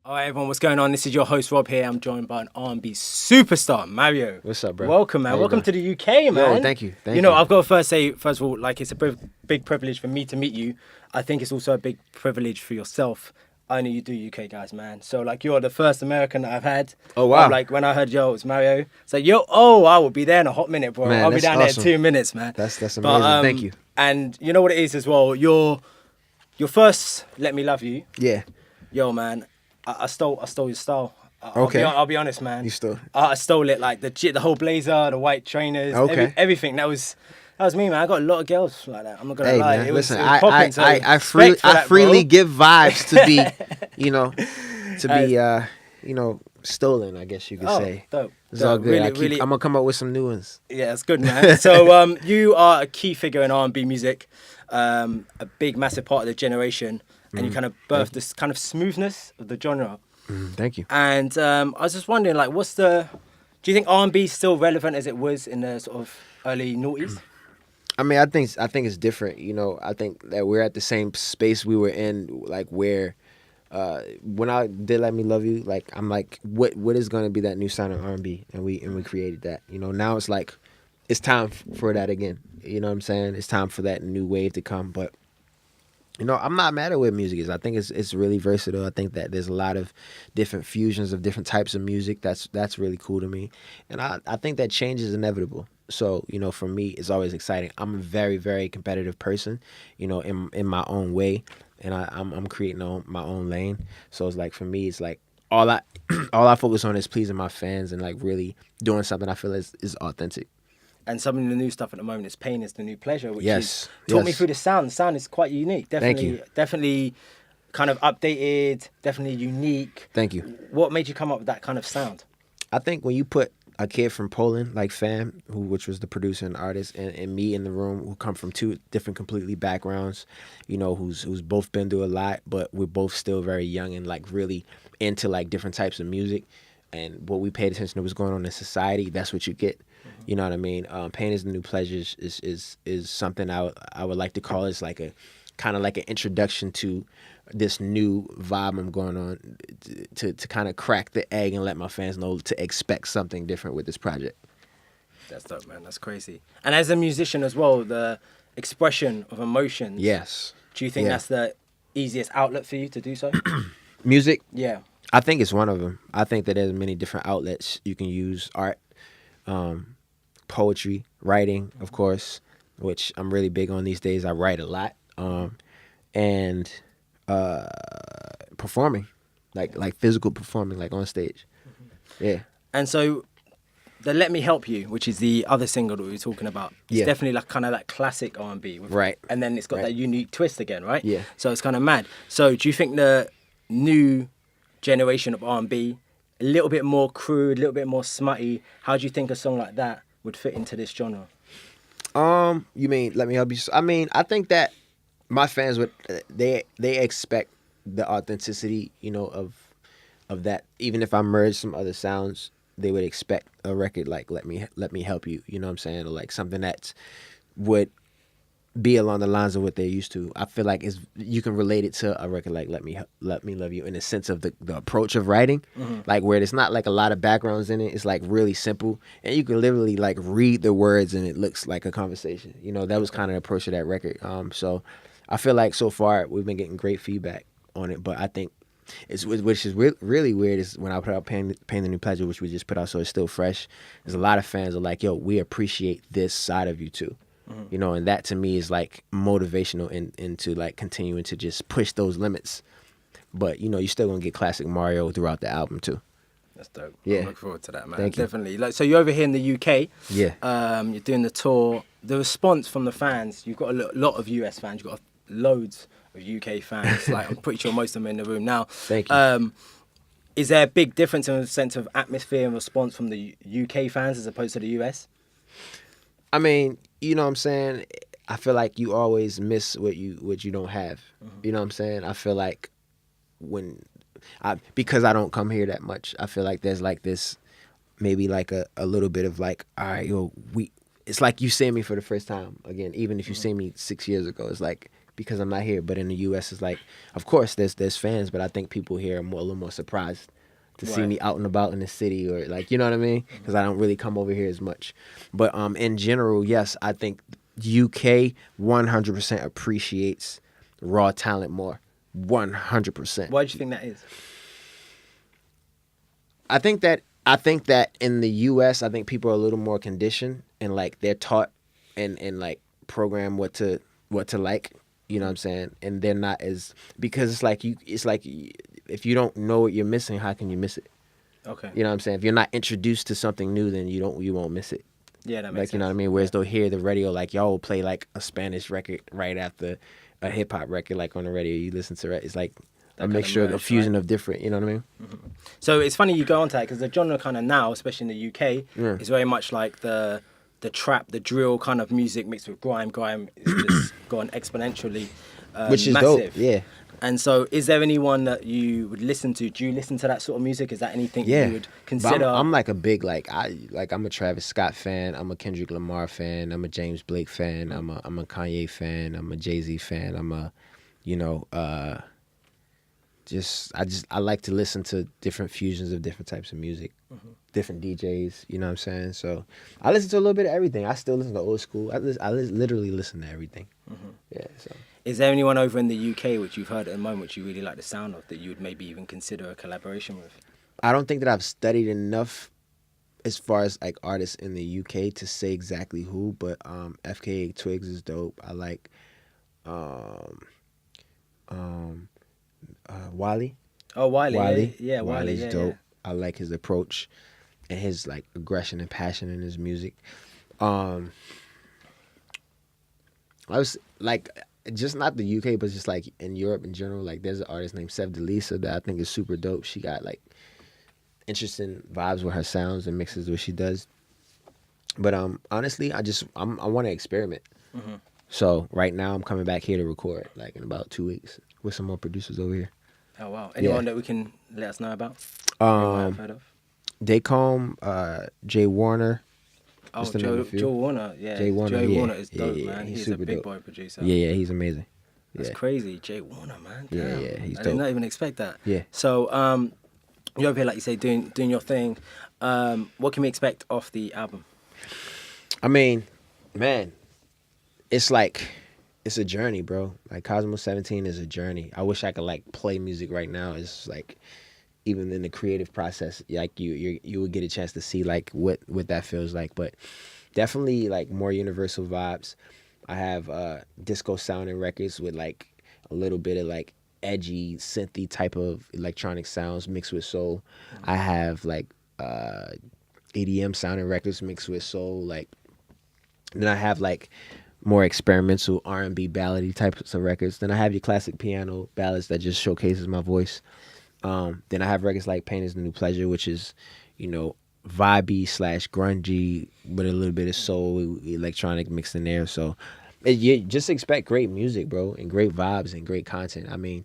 All right, everyone, what's going on? This is your host, Rob, here. I'm joined by an RNB Superstar Mario. What's up, bro? Welcome, man. Welcome to the UK, man. Yo, thank you. You know, I've got to first say, first of all, like, it's a big privilege for me to meet you. I think it's also a big privilege for yourself. I know you do UK guys, man. So, like, you're the first American that I've had. Oh, wow. Like, when I heard, yo, it's Mario. It's like, yo, oh, I will be there in a hot minute, bro. Man, I'll be down awesome. there in 2 minutes, man. That's amazing. Thank you. And you know what it is as well? Your first Let Me Love You. Yeah. Yo, man, I stole your style. Okay. I'll be honest, man. You stole? I stole it, like the whole blazer, the white trainers, Okay. everything. That was me, man. I got a lot of girls like that. I'm not gonna Hey, lie. man, It was listen, popping, so I respect for freely that, bro. give vibes to be, stolen, I guess you could say. Dope. It's all good. Really, I'm gonna come up with some new ones. yeah, it's good, man. So you are a key figure in R&B music, a big, massive part of the generation, and you kind of birthed this kind of smoothness of the genre. Thank you. And I was just wondering, like, do you think R&B is still relevant as it was in the sort of early noughties? I mean, I think it's different. You know, I think that we're at the same space we were in, like where when I did Let Me Love You, like I'm like, what is gonna be that new sound of R&B, and we created that. You know, now it's like it's time for that again. You know what I'm saying? It's time for that new wave to come. But you know, I'm not mad at what music is. I think it's really versatile. I think that there's a lot of different fusions of different types of music. That's really cool to me, and I think that change is inevitable. So, you know, for me, it's always exciting. I'm a very, very competitive person, you know, in my own way, and I'm creating my own lane. So it's like, for me, it's like all I focus on is pleasing my fans and like really doing something I feel is authentic. And some of the new stuff at the moment is Pain is the New Pleasure, which Yes, is talk me yes. through the sound. The sound is quite unique. Thank you. Definitely kind of updated, definitely unique. Thank you. What made you come up with that kind of sound? I think when you put a kid from Poland like Fam, which was the producer and artist, and me in the room, who come from two different completely backgrounds, you know, who's both been through a lot, but we're both still very young and like really into like different types of music, and what we paid attention to was going on in society. That's what you get. You know what I mean? Pain is the New Pleasure is something I would like to call is like a kind of like an introduction to this new vibe I'm going on to kind of crack the egg and let my fans know to expect something different with this project. That's dope, man. That's crazy. And as a musician as well, the expression of emotions. Yes. Do you think that's the easiest outlet for you to do so? Music? Yeah. I think it's one of them. I think that there's many different outlets you can use. Art, poetry, writing, of course, which I'm really big on these days. I write a lot. And performing, like physical performing, like on stage. Yeah. And so the Let Me Help You, which is the other single that we were talking about, it's definitely like kind of that classic R&B. Right. And then it's got that unique twist again, right? Yeah. So it's kind of mad. So do you think the new generation of R&B, a little bit more crude, a little bit more smutty, how do you think a song like that would fit into this genre? You mean Let Me Help You? I mean, I think that my fans would they expect the authenticity, you know, of that. Even if I merge some other sounds, they would expect a record like Let Me Help You. You know what I'm saying? Or like something that would be along the lines of what they're used to. I feel like you can relate it to a record like Let Me Love You in the sense of the approach of writing, like where there's not like a lot of backgrounds in it. It's like really simple, and you can literally like read the words and it looks like a conversation. You know, that was kind of the approach of that record. So I feel like so far we've been getting great feedback on it, but I think which is really weird is when I put out Pain the New Pleasure, which we just put out, so it's still fresh. There's a lot of fans are like, yo, we appreciate this side of you too. You know, and that to me is like motivational into like continuing to just push those limits. But you know, you're still gonna get classic Mario throughout the album too. That's dope. Yeah. I look forward to that, man. Thank you. Definitely. Like, so you're over here in the UK. Yeah. You're doing the tour. The response from the fans, you've got a lot of US fans. You've got loads of UK fans. Like, I'm pretty sure most of them are in the room now. Thank you. Is there a big difference in the sense of atmosphere and response from the UK fans as opposed to the US? I mean, you know what I'm saying? I feel like you always miss what you don't have. You know what I'm saying? I feel like because I don't come here that much, I feel like there's like this, maybe like a little bit of like, all right, yo, it's like you see me for the first time again, even if you see me 6 years ago. It's like because I'm not here. But in the U.S., it's like, of course, there's fans, but I think people here are a little more surprised to see me out and about in the city, or like, you know what I mean? Because I don't really come over here as much. But in general, yes, I think UK 100% appreciates raw talent more. 100%. Why do you think that is? I think that in the US, I think people are a little more conditioned, and like they're taught and like programmed what to like, you know what I'm saying? And they're not as, because it's like if you don't know what you're missing, how can you miss it? Okay. You know what I'm saying? If you're not introduced to something new, then you won't miss it. Yeah, that makes Like, sense. you know what I mean? Whereas they'll hear the radio, like y'all will play like a Spanish record right after a hip hop record, like on the radio. You listen to it, it's like That a kind of mixture, a merge, fusion right? of different. You know what I mean? So it's funny you go on to that, because the genre kind of now, especially in the UK, is very much like the trap, the drill kind of music mixed with grime. Grime is just gone exponentially Which is massive. dope. Yeah. And so, is there anyone that you would listen to? Do you listen to that sort of music? Is that anything Yeah, you would But consider? I'm like a big I'm a Travis Scott fan. I'm a Kendrick Lamar fan. I'm a James Blake fan. I'm a Kanye fan. I'm a Jay-Z fan. I'm a, you know, I like to listen to different fusions of different types of music, different DJs. You know what I'm saying? So I listen to a little bit of everything. I still listen to old school. I literally listen to everything. Yeah. So. Is there anyone over in the UK which you've heard at the moment which you really like the sound of, that you would maybe even consider a collaboration with? I don't think that I've studied enough as far as like artists in the UK to say exactly who, but FKA Twigs is dope. I like Wiley. Oh, Wiley. Wiley. Yeah, Wiley. Wiley's Yeah, dope. I like his approach and his like aggression and passion in his music. I was like, just not the UK, but just like in Europe in general. Like, there's an artist named Sev Delisa that I think is super dope. She got like interesting vibes with her sounds and mixes what she does. But honestly, I want to experiment. So right now I'm coming back here to record like in about 2 weeks with some more producers over here. Oh, wow. Anyone that we can let us know about? Um, I've heard of? Daycomb, Jay Warner. Oh, just to name a few. Joe Warner. Yeah, Jay Warner, Joe yeah. Warner is dope, Yeah, man. he's He's a super big dope. boy producer. Yeah, he's amazing. That's Yeah. crazy. Jay Warner, man. Yeah, Damn. yeah, he's I did dope. not even expect that. Yeah. So, you're over here, like you say, doing your thing. What can we expect off the album? I mean, man, it's like, it's a journey, bro. Like Cosmos 17 is a journey. I wish I could like play music right now. It's like, even in the creative process, like you would get a chance to see like what that feels like. But definitely like more universal vibes. I have disco sounding records with like a little bit of like edgy synthy type of electronic sounds mixed with soul. I have like EDM sounding records mixed with soul. Like, then I have like more experimental R&B ballady types of records. Then I have your classic piano ballads that just showcases my voice. Then I have records like Pain is the New Pleasure, which is, you know, vibey / grungy, but a little bit of soul, electronic mixed in there. So you just expect great music, bro, and great vibes and great content. I mean,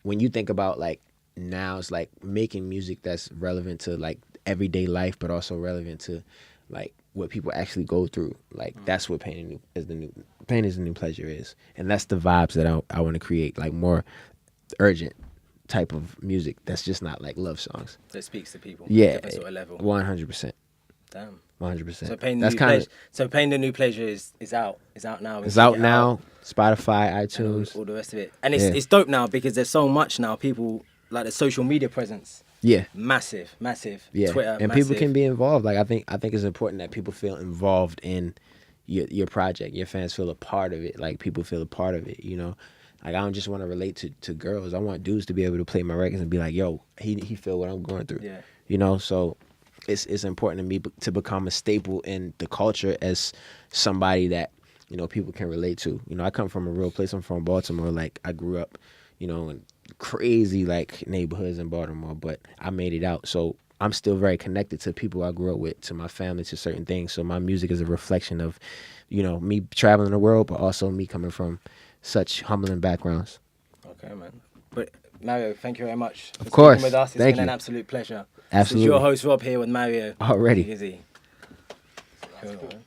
when you think about like now, it's like making music that's relevant to like everyday life, but also relevant to like what people actually go through. Like that's what Pain is the New Pleasure is, and that's the vibes that I want to create, like more urgent type of music that's just not like love songs. That speaks to people. Yeah, Different sort of level. 100%. Damn. 100%. So Pain That's the New kind of. Pleasure. So Pain the New Pleasure is out. It's out now. It's out now. Spotify, iTunes. All the rest of it, and it's dope now because there's so much now. People like the social media presence. Yeah. Massive. Yeah. Twitter, and massive. people can be involved. Like I think it's important that people feel involved in your project. Your fans feel a part of it. Like people feel a part of it. You know. Like I don't just want to relate to girls. I want dudes to be able to play my records and be like, yo, he feel what I'm going through. Yeah. You know, so it's important to me to become a staple in the culture as somebody that, you know, people can relate to. You know, I come from a real place. I'm from Baltimore. Like I grew up, you know, in crazy like neighborhoods in Baltimore, but I made it out. So I'm still very connected to people I grew up with, to my family, to certain things. So my music is a reflection of, you know, me traveling the world, but also me coming from such humbling backgrounds. Okay, man. But Mario, thank you very much for Of course. speaking with us. It's Thank been an you. absolute pleasure. Absolutely. This is your host Rob here with Mario. Already. Easy. Cool, man.